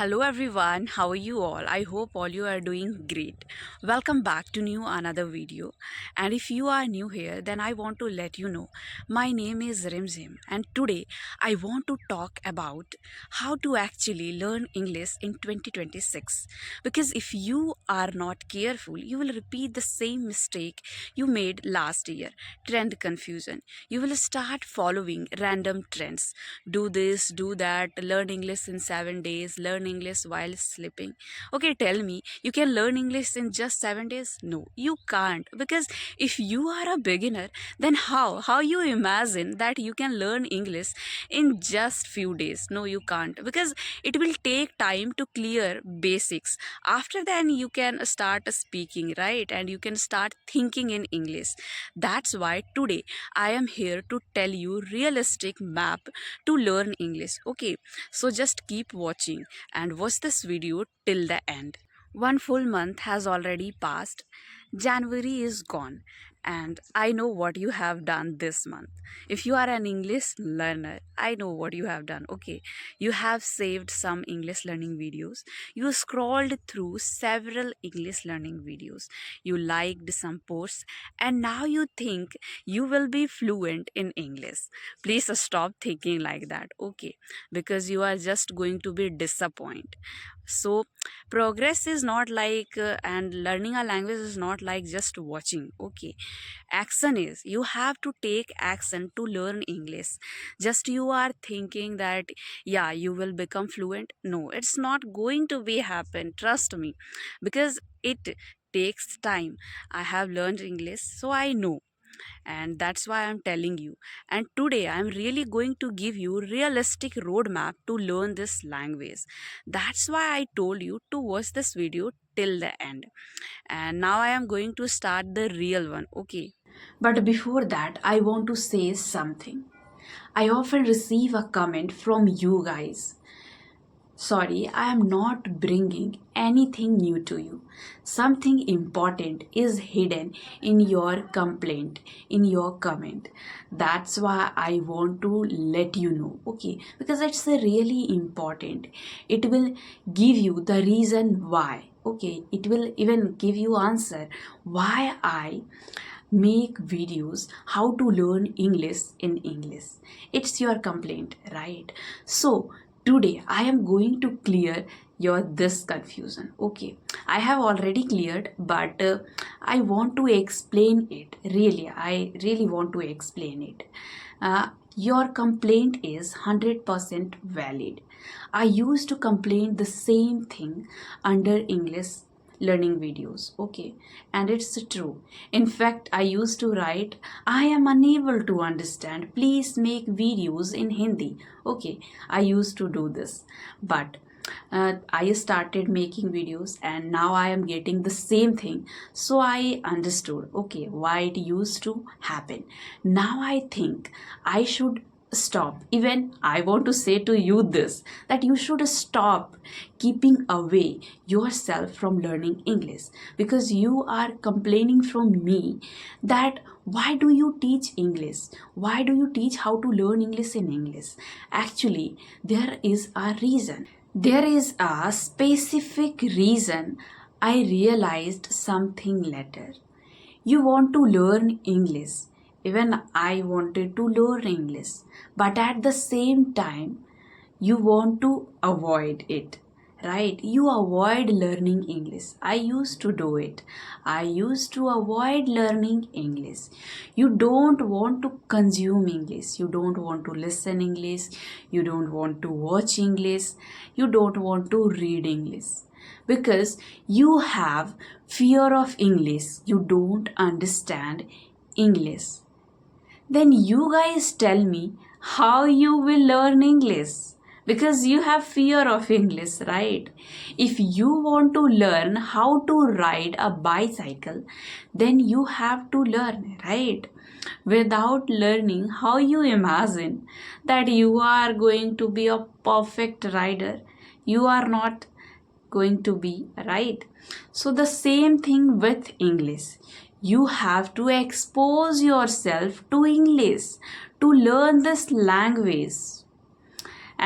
Hello everyone, how are you all? I hope all you are doing great. Welcome back to new another video. And if you are new here, then I want to let you know my name is Rimjhim and today I want to talk about how to actually learn English in 2026. Because if you are not careful, you will repeat the same mistake you made last year. Trend confusion. You will start following random trends. Do this, do that, learn English in 7 days, learn English while sleeping. Okay, tell me, you can learn English in just 7 days? No, you can't, because if you are a beginner, then how you imagine that you can learn English in just few days? No, you can't, because it will take time to clear basics. After then you can start speaking, right? And you can start thinking in English. That's why today I am here to tell you realistic map to learn English. Okay, so just keep watching and watch this video till the end. One full month has already passed. January is gone, and I know what you have done this month. If you are an English learner, I know what you have done. Okay, you have saved some English learning videos. You scrolled through several English learning videos. You liked some posts, and now you think you will be fluent in English. Please stop thinking like that, okay? Because you are just going to be disappointed. So progress is not like and learning a language is not like just watching. Okay, action is, you have to take action to learn English. Just you are thinking that yeah, you will become fluent. No, it's not going to be happen, trust me, because it takes time. I have learned English, so I know, and that's why I'm telling you. And today I'm really going to give you realistic roadmap to learn this language. That's why I told you to watch this video till the end. And now I am going to start the real one. Okay, but before that I want to say something. I often receive a comment from you guys. Sorry, I am not bringing anything new to you. Something important is hidden in your complaint, in your comment. That's why I want to let you know, okay? Because it's really important. It will give you the reason why, okay? It will even give you answer why I make videos how to learn English in English. It's your complaint, right? So today I am going to clear your this confusion. Okay, I have already cleared, but I want to explain it. I really want to explain it. Your complaint is 100% valid. I used to complain the same thing under English learning videos, okay, and it's true. In fact, I used to write, I am unable to understand, please make videos in Hindi. Okay, I used to do this, but I started making videos and now I am getting the same thing. So I understood, okay, why it used to happen. Now I think I should stop. Even I want to say to you this, that you should stop keeping away yourself from learning English, because you are complaining from me that why do you teach English, why do you teach how to learn English in English. Actually, there is a reason. There is a specific reason. I realized something later. You want to learn English. Even I wanted to learn English. But at the same time, you want to avoid it, right? You avoid learning English. I used to do it. I used to avoid learning English. You don't want to consume English. You don't want to listen English. You don't want to watch English. You don't want to read English, because you have fear of English. You don't understand English. Then you guys tell me how you will learn English, because you have fear of English, right? If you want to learn how to ride a bicycle, then you have to learn, right? Without learning, how you imagine that you are going to be a perfect rider? You are not going to be, right? So the same thing with English. You have to expose yourself to English to learn this language.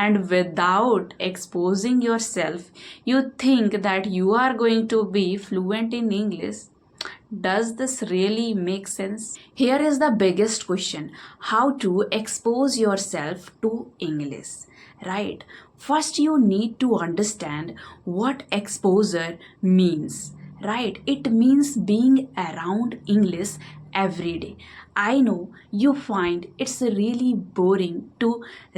and without exposing yourself, you think that you are going to be fluent in English. Does this really make sense? Here is the biggest question: how to expose yourself to English, right? First, you need to understand what exposure means, right? It means being around English every day. I know you find it's really boring to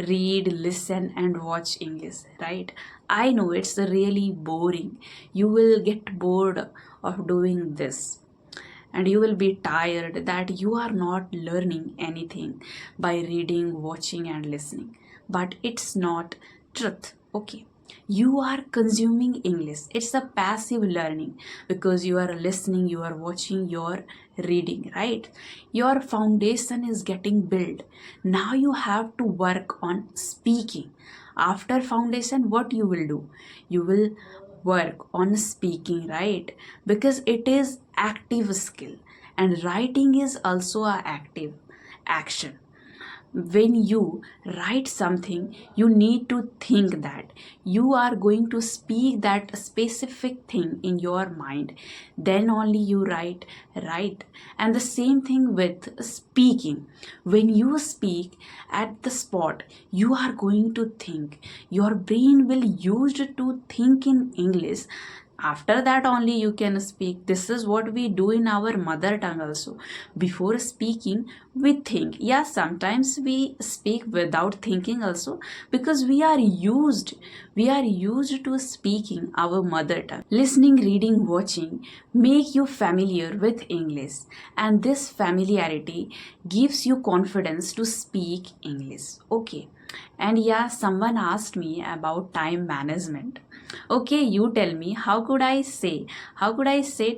read, listen, and watch English, right? I know it's really boring. You will get bored of doing this, and you will be tired that you are not learning anything by reading, watching, and listening. But it's not truth, okay? You are consuming English. It's a passive learning because you are listening, you are watching, you are reading, right? Your foundation is getting built. Now you have to work on speaking. After foundation, what you will do? You will work on speaking, right? Because it is active skill, and writing is also a active action. When you write something, you need to think that you are going to speak that specific thing in your mind, then only you write, right? And the same thing with speaking. When you speak at the spot, you are going to think. Your brain will use to think in English. After that only you can speak. This is what we do in our mother tongue also. Before speaking, we think. Yeah, sometimes we speak without thinking also, because we are used to speaking our mother tongue. Listening, reading, watching make you familiar with English, and this familiarity gives you confidence to speak English, okay? And yeah, someone asked me about time management. Okay, you tell me, how could I say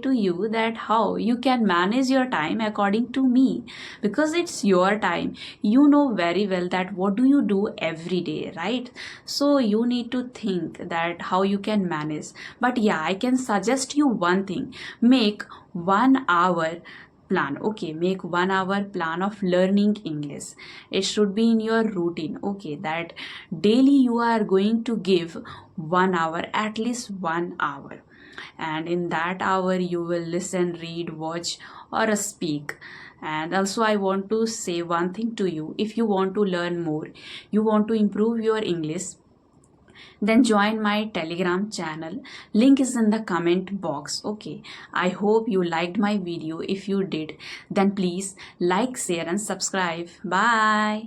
to you that how you can manage your time according to me? Because it's your time. You know very well that what do you do every day, right? So you need to think that how you can manage. But yeah, I can suggest you one thing. Make 1 hour plan. Okay, make 1 hour plan of learning English. It should be in your routine, okay? That daily you are going to give 1 hour, at least 1 hour, and in that hour you will listen, read, watch, or speak. And also I want to say one thing to you: if you want to learn more, you want to improve your English, then join my Telegram channel. Link is in the comment box, okay? I hope you liked my video. If you did, then please like, share, and subscribe. Bye.